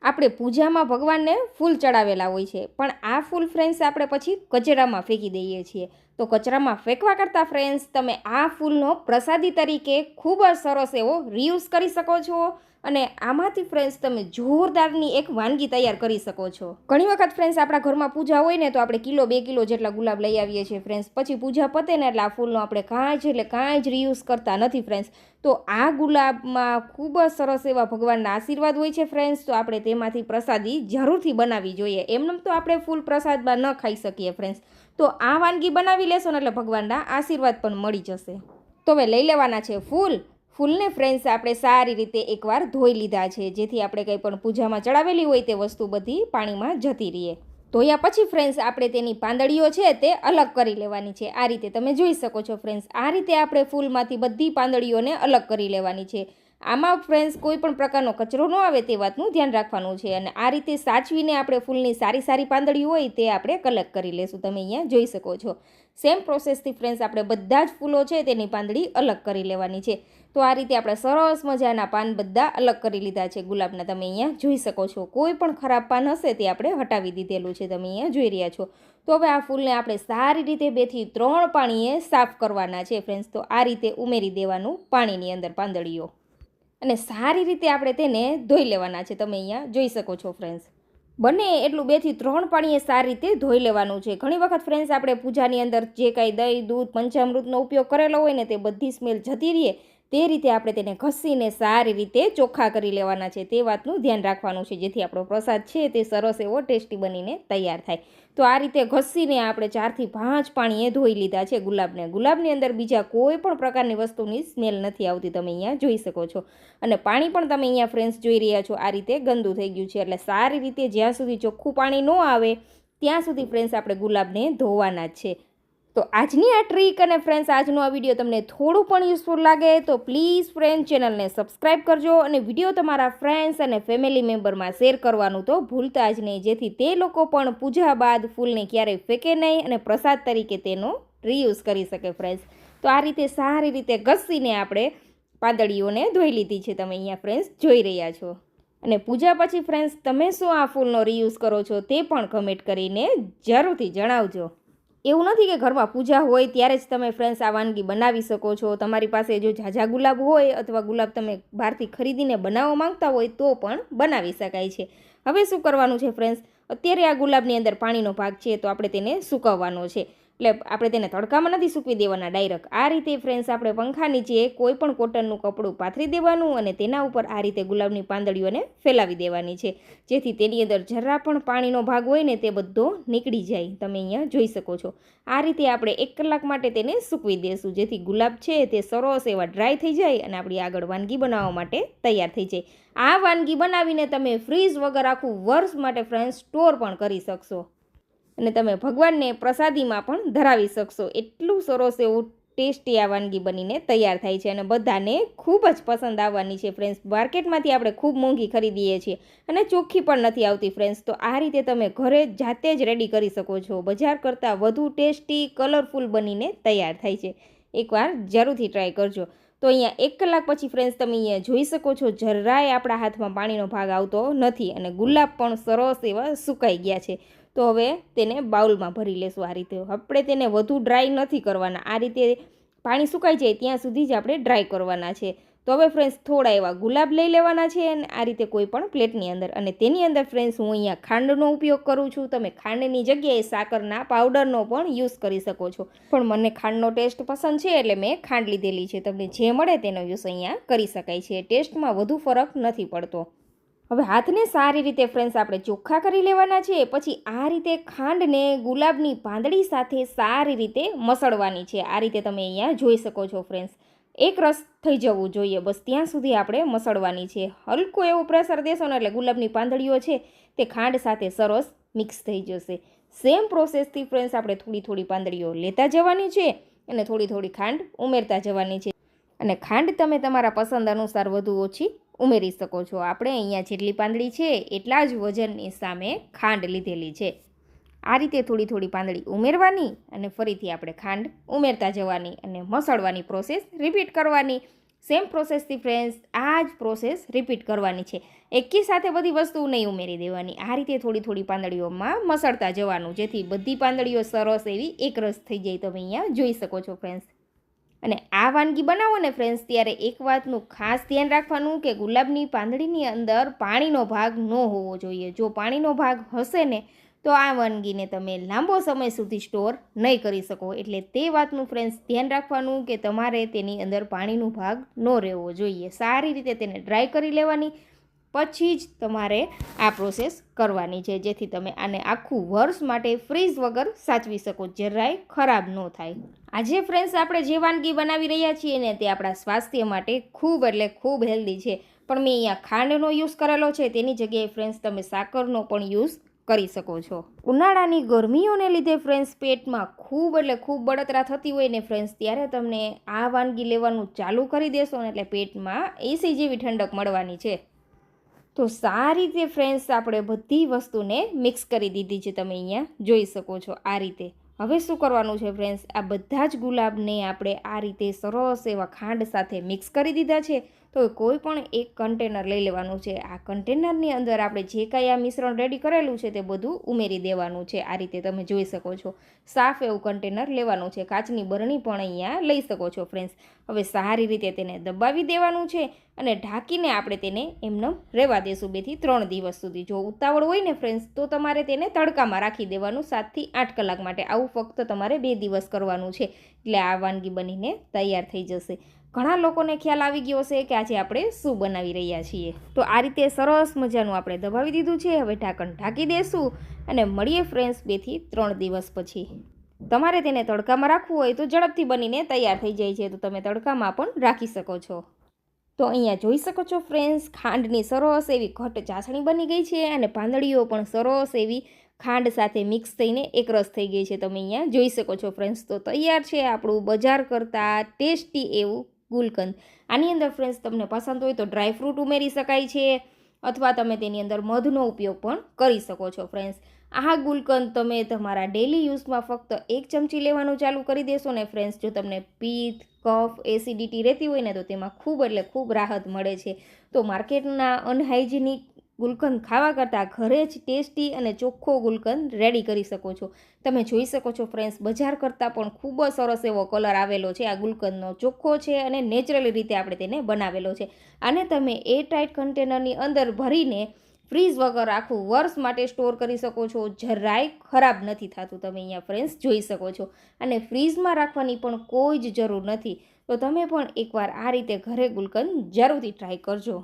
આપણે પૂજામાં ભગવાનને ફૂલ ચડાવેલા હોય છે, પણ આ ફૂલ ફ્રેન્ડ્સ આપણે પછી કચરામાં ફેંકી દઈએ છીએ. તો કચરામાં ફેંકવા કરતાં ફ્રેન્ડ્સ તમે આ ફૂલનો પ્રસાદી તરીકે ખૂબ જ સરસ એવો રીયુઝ કરી શકો છો અને આમાંથી ફ્રેન્ડ્સ તમે જોરદારની એક વાનગી તૈયાર કરી શકો છો. ઘણી વખત ફ્રેન્ડ્સ આપણા ઘરમાં પૂજા હોય ને તો આપણે 1-2 કિલો જેટલા ગુલાબ લઈ આવીએ છીએ ફ્રેન્ડ્સ. પછી પૂજા પતે ને એટલે આ ફૂલનો આપણે કાંઈ જ રીયુઝ કરતા નથી ફ્રેન્ડ્સ. તો આ ગુલાબમાં ખૂબ જ સરસ એવા ભગવાનના આશીર્વાદ હોય છે ફ્રેન્ડ્સ. તો આપણે તેમાંથી પ્રસાદી જરૂરથી બનાવવી જોઈએ. એમનેમ તો આપણે ફૂલ પ્રસાદમાં ન ખાઈ શકીએ ફ્રેન્ડ્સ. તો આ વાનગી બનાવી લેશો ને એટલે ભગવાનના આશીર્વાદ પણ મળી જશે. તો હવે લઈ લેવાના છે ફૂલને ફ્રેન્ડ્સ આપણે સારી રીતે એકવાર ધોઈ લીધા છે, જેથી આપણે કંઈ પણ પૂજામાં ચડાવેલી હોય તે વસ્તુ બધી પાણીમાં જતી રહીએ. ધોયા પછી ફ્રેન્ડ્સ આપણે તેની પાંદડીઓ છે તે અલગ કરી લેવાની છે. આ રીતે તમે જોઈ શકો છો ફ્રેન્ડ્સ. આ રીતે આપણે ફૂલમાંથી બધી પાંદડીઓને અલગ કરી લેવાની છે. આમાં ફ્રેન્ડ્સ કોઈ પણ પ્રકારનો કચરો ન આવે તે વાતનું ધ્યાન રાખવાનું છે. અને આ રીતે સાચવીને આપણે ફૂલની સારી પાંદડીઓ હોય તે આપણે કલેક્ટ કરી લેશું. તમે અહીંયા જોઈ શકો છો. સેમ પ્રોસેસથી ફ્રેન્ડ્સ આપણે બધા જ ફૂલો છે તેની પાંદડી અલગ કરી લેવાની છે. તો આ રીતે આપણે સરસ મજાના પાન બધા અલગ કરી લીધા છે ગુલાબના. તમે અહીંયા જોઈ શકો છો. કોઈ પણ ખરાબ પાન હશે તે આપણે હટાવી દીધેલું છે. તમે અહીંયા જોઈ રહ્યા છો. તો હવે આ ફૂલને આપણે સારી રીતે 2 થી 3 પાણીએ સાફ કરવાના છે ફ્રેન્ડ્સ. તો આ રીતે ઉમેરી દેવાનું પાણીની અંદર પાંદડીઓ અને સારી રીતે આપણે તેને ધોઈ લેવાના છે. તમે અહીંયા જોઈ શકો છો ફ્રેન્ડ્સ. બને એટલું 2 થી 3 પાણીએ સારી રીતે ધોઈ લેવાનું છે. ઘણી વખત ફ્રેન્ડ્સ આપણે પૂજાની અંદર જે કાંઈ દહીં, દૂધ, પંચામૃતનો ઉપયોગ કરેલો હોય ને તે બધી સ્મેલ જતી રહીએ તે રીતે આપણે તેને ઘસીને સારી રીતે ચોખ્ખા કરી લેવાના છે. તે વાતનું ધ્યાન રાખવાનું છે, જેથી આપણો પ્રસાદ છે તે સરસ એવો ટેસ્ટી બનીને તૈયાર થાય. તો આ રીતે ઘસીને આપણે 4 થી 5 પાણીએ ધોઈ લીધા છે ગુલાબને. ગુલાબની અંદર બીજા કોઈ પણ પ્રકારની વસ્તુની સ્મેલ નથી આવતી. તમે અહીંયા જોઈ શકો છો. અને પાણી પણ તમે અહીંયા ફ્રેન્ડ્સ જોઈ રહ્યા છો આ રીતે ગંદુ થઈ ગયું છે. એટલે સારી રીતે જ્યાં સુધી ચોખ્ખું પાણી ન આવે ત્યાં સુધી ફ્રેન્ડ્સ આપણે ગુલાબને ધોવાના જ છે. તો આજની આ ટ્રીક અને ફ્રેન્ડ્સ આજનો આ વિડીયો તમને થોડું પણ યુઝફુલ લાગે તો પ્લીઝ ફ્રેન્ડ ચેનલને સબસ્ક્રાઈબ કરજો અને વિડીયો તમારા ફ્રેન્ડ્સ અને ફેમિલી મેમ્બરમાં શેર કરવાનું તો ભૂલતા જ નહીં, જેથી તે લોકો પણ પૂજા બાદ ફૂલને ક્યારેય ફેંકે નહીં અને પ્રસાદ તરીકે તેનો રીયુઝ કરી શકે ફ્રેન્ડ્સ. તો આ રીતે સારી રીતે ઘસીને આપણે પાંદડીઓને ધોઈ લીધી છે. તમે અહીંયા ફ્રેન્ડ્સ જોઈ રહ્યા છો. અને પૂજા પછી ફ્રેન્ડ્સ તમે શું આ ફૂલનો રીયુઝ કરો છો તે પણ કમેન્ટ કરીને જરૂરથી જણાવજો. એવું નથી કે ઘરમાં પૂજા હોય ત્યારે જ તમે ફ્રેન્ડ્સ આ વાનગી બનાવી શકો છો. તમારી પાસે જો ઝાઝા ગુલાબ હોય અથવા ગુલાબ તમે બહારથી ખરીદીને બનાવવા માંગતા હોય તો પણ બનાવી શકાય છે. હવે શું કરવાનું છે ફ્રેન્ડ્સ, અત્યારે આ ગુલાબની અંદર પાણીનો ભાગ છે તો આપણે તેને સૂકવવાનો છે. એટલે આપણે તેને તડકામાં નથી સૂકવી દેવાના ડાયરેક્ટ. આ રીતે ફ્રેન્ડ્સ આપણે પંખા નીચે કોઈ પણ કોટનનું કપડું પાથરી દેવાનું અને તેના ઉપર આ રીતે ગુલાબની પાંદડીઓને ફેલાવી દેવાની છે, જેથી તેની અંદર જરા પણ પાણીનો ભાગ હોય ને તે બધો નીકળી જાય. તમે અહીંયા જોઈ શકો છો. આ રીતે આપણે 1 કલાક માટે તેને સૂકવી દેશું, જેથી ગુલાબ છે તે સરસ એવા ડ્રાય થઈ જાય અને આપણી આગળ વાનગી બનાવવા માટે તૈયાર થઈ જાય. આ વાનગી બનાવીને તમે ફ્રીઝ વગર આખું વર્ષ માટે ફ્રેન્ડ્સ સ્ટોર પણ કરી શકશો અને તમે ભગવાનને પ્રસાદીમાં પણ ધરાવી શકશો. એટલું સરસ એવું ટેસ્ટી આ વાનગી બનીને તૈયાર થાય છે અને બધાને ખૂબ જ પસંદ આવવાની છે ફ્રેન્ડ્સ. માર્કેટમાંથી આપણે ખૂબ મોંઘી ખરીદીએ છીએ અને ચોખ્ખી પણ નથી આવતી ફ્રેન્ડ્સ. તો આ રીતે તમે ઘરે જાતે જ રેડી કરી શકો છો. બજાર કરતાં વધુ ટેસ્ટી કલરફુલ બનીને તૈયાર થાય છે. એકવાર જરૂરથી ટ્રાય કરજો. તો અહીંયા 1 કલાક પછી ફ્રેન્ડ્સ તમે અહીંયા જોઈ શકો છો જરાય આપણા હાથમાં પાણીનો ભાગ આવતો નથી અને ગુલાબ પણ સરસ એવા સુકાઈ ગયા છે. તો હવે તેને બાઉલમાં ભરી લેશું. આ રીતે આપણે તેને વધુ ડ્રાય નથી કરવાના. આ રીતે પાણી સુકાઈ જાય ત્યાં સુધી જ આપણે ડ્રાય કરવાના છે. તો હવે ફ્રેન્ડ્સ થોડા એવા ગુલાબ લઈ લેવાના છે અને આ રીતે કોઈ પણ પ્લેટની અંદર અને તેની અંદર ફ્રેન્ડ્સ હું અહીંયા ખાંડનો ઉપયોગ કરું છું. તમે ખાંડની જગ્યાએ સાકરના પાવડરનો પણ યુઝ કરી શકો છો, પણ મને ખાંડનો ટેસ્ટ પસંદ છે એટલે મેં ખાંડ લીધેલી છે. તમને જે મળે તેનો યુઝ અહીંયા કરી શકાય છે. ટેસ્ટમાં વધુ ફરક નથી પડતો. હવે હાથને સારી રીતે ફ્રેન્ડ્સ આપણે ચોખ્ખા કરી લેવાના છે. પછી આ રીતે ખાંડને ગુલાબની પાંદડી સાથે સારી રીતે મસળવાની છે. આ રીતે તમે અહીંયા જોઈ શકો છો ફ્રેન્ડ્સ. એક રસ થઈ જવું જોઈએ બસ ત્યાં સુધી આપણે મસળવાની છે. હલકો એવો પ્રેશર દેશો ને એટલે ગુલાબની પાંદડીઓ છે તે ખાંડ સાથે સરસ મિક્સ થઈ જશે. સેમ પ્રોસેસથી ફ્રેન્ડ્સ આપણે થોડી પાંદડીઓ લેતા જવાની છે અને થોડી ખાંડ ઉમેરતા જવાની છે. અને ખાંડ તમે તમારા પસંદ અનુસાર વધુ ઓછી ઉમેરી શકો છો. આપણે અહીંયા જેટલી પાંદડી છે એટલા જ વજનની સામે ખાંડ લીધેલી છે. આ રીતે થોડી પાંદડી ઉમેરવાની અને ફરીથી આપણે ખાંડ ઉમેરતા જવાની અને મસળવાની પ્રોસેસ રિપીટ કરવાની. સેમ પ્રોસેસથી ફ્રેન્ડ્સ આ જ પ્રોસેસ રિપીટ કરવાની છે. એકી સાથે બધી વસ્તુ નહીં ઉમેરી દેવાની. આ રીતે થોડી થોડી પાંદડીઓમાં મસળતા જવાનું, જેથી બધી પાંદડીઓ સરસ એવી એકરસ થઈ જાય. તમે અહીંયા જોઈ શકો છો ફ્રેન્ડ્સ. અને આ વાનગી બનાવો ને ફ્રેન્ડ્સ, ત્યારે એક વાતનું ખાસ ધ્યાન રાખવાનું કે ગુલાબની પાંદડીની અંદર પાણીનો ભાગ ન હોવો જોઈએ. જો પાણીનો ભાગ હશે ને તો આ વાનગીને તમે લાંબો સમય સુધી સ્ટોર નહીં કરી શકો. એટલે તે વાતનું ફ્રેન્ડ્સ ધ્યાન રાખવાનું કે તમારે તેની અંદર પાણીનો ભાગ ન રહેવો જોઈએ. સારી રીતે તેને ડ્રાય કરી લેવાની, પછી જ તમારે આ પ્રોસેસ કરવાની છે, જેથી તમે આને આખું વર્ષ માટે ફ્રીઝ વગર સાચવી શકો, જરાય ખરાબ ન થાય. આજે ફ્રેન્ડ્સ આપણે જે વાનગી બનાવી રહ્યા છીએ ને તે આપણા સ્વાસ્થ્ય માટે ખૂબ એટલે ખૂબ હેલ્ધી છે. પણ મેં અહીંયા ખાંડનો યુઝ કરેલો છે, તેની જગ્યાએ ફ્રેન્ડ્સ તમે સાકરનો પણ યુઝ કરી શકો છો. ઉનાળાની ગરમીઓને લીધે ફ્રેન્ડ્સ પેટમાં ખૂબ એટલે ખૂબ બળતરા થતી હોય ને ફ્રેન્ડ્સ, ત્યારે તમને આ વાનગી લેવાનું ચાલુ કરી દેશો ને એટલે પેટમાં એસી જેવી ઠંડક મળવાની છે. તો સારી રીતે ફ્રેન્ડ્સ આપણે બધી વસ્તુને મિક્સ કરી દીધી છે, તમે અહીંયા જોઈ શકો છો આ રીતે. હવે શું કરવાનું છે ફ્રેન્ડ્સ, આ બધા જ ગુલાબને આપણે આ રીતે સરસ એવા ખાંડ સાથે મિક્સ કરી દીધા છે. તો કોઈ પણ એક કન્ટેનર લઈ લેવાનું છે. આ કન્ટેનરની અંદર આપણે જે કાંઈ આ મિશ્રણ રેડી કરેલું છે તે બધું ઉમેરી દેવાનું છે. આ રીતે તમે જોઈ શકો છો. સાફ એવું કન્ટેનર લેવાનું છે. કાચની બરણી પણ અહીંયા લઈ શકો છો ફ્રેન્ડ્સ. હવે સારી રીતે તેને દબાવી દેવાનું છે અને ઢાંકીને આપણે તેને એમને રહેવા દેશું 2 થી 3 દિવસ સુધી. જો ઉતાવળ હોય ને ફ્રેન્ડ્સ તો તમારે તેને તડકામાં રાખી દેવાનું 7 થી 8 કલાક માટે. આવું ફક્ત તમારે 2 દિવસ કરવાનું છે, એટલે આ વાનગી બનીને તૈયાર થઈ જશે. ઘણા લોકોને ખ્યાલ આવી ગયો છે કે આજે આપણે શું બનાવી રહ્યા છીએ. તો આ રીતે સરસ મજાનું આપણે દબાવી દીધું છે. હવે ઢાંકણ ઢાંકી દઈશું અને મળીએ ફ્રેન્ડ્સ 2 થી 3 દિવસ પછી. તમારે તેને તડકામાં રાખવું હોય તો ઝડપથી બનીને તૈયાર થઈ જાય છે, તો તમે તડકામાં પણ રાખી શકો છો. તો અહીંયા જોઈ શકો છો ફ્રેન્ડ્સ, ખાંડની સરસ એવી ઘટ ચાસણી બની ગઈ છે અને પાંદડીઓ પણ સરસ એવી ખાંડ સાથે મિક્સ થઈને એકરસ થઈ ગઈ છે. તમે અહીંયા જોઈ શકો છો ફ્રેન્ડ્સ. તો તૈયાર છે આપણું બજાર કરતાં ટેસ્ટી એવું ગુલકંદ. આની અંદર ફ્રેન્ડ્સ તમને પસંદ હોય તો ડ્રાય ફ્રૂટ ઉમેરી શકાય છે, અથવા તમે તેની અંદર મધનો ઉપયોગ પણ કરી શકો છો ફ્રેન્ડ્સ. આ ગુલકંદ તમે તમારા ડેલી યુઝમાં ફક્ત 1 ચમચી લેવાનું ચાલુ કરી દેશો ને ફ્રેન્ડ્સ, જો તમને પિત્ત, કફ, એસિડિટી રહેતી હોય ને તો તેમાં ખૂબ એટલે ખૂબ રાહત મળે છે. તો માર્કેટના અનહાઇજેનિક ગુલકંદ ખાવા કરતાં ઘરે જ ટેસ્ટી અને ચોખ્ખો ગુલકંદ રેડી કરી શકો છો. તમે જોઈ શકો છો ફ્રેન્ડ્સ, બજાર કરતાં પણ ખૂબ જ સરસ એવો કલર આવેલો છે. આ ગુલકંદનો ચોખ્ખો છે અને નેચરલી રીતે આપણે તેને બનાવેલો છે. આને તમે એરટાઇટ કન્ટેનરની અંદર ભરીને ફ્રીઝ વગર આખું વર્ષ માટે સ્ટોર કરી શકો છો, જરાય ખરાબ નથી થતું. તમે અહીંયા ફ્રેન્ડ્સ જોઈ શકો છો. અને ફ્રીઝમાં રાખવાની પણ કોઈ જ જરૂર નથી. તો તમે પણ એકવાર આ રીતે ઘરે ગુલકંદ જરૂરથી ટ્રાય કરજો.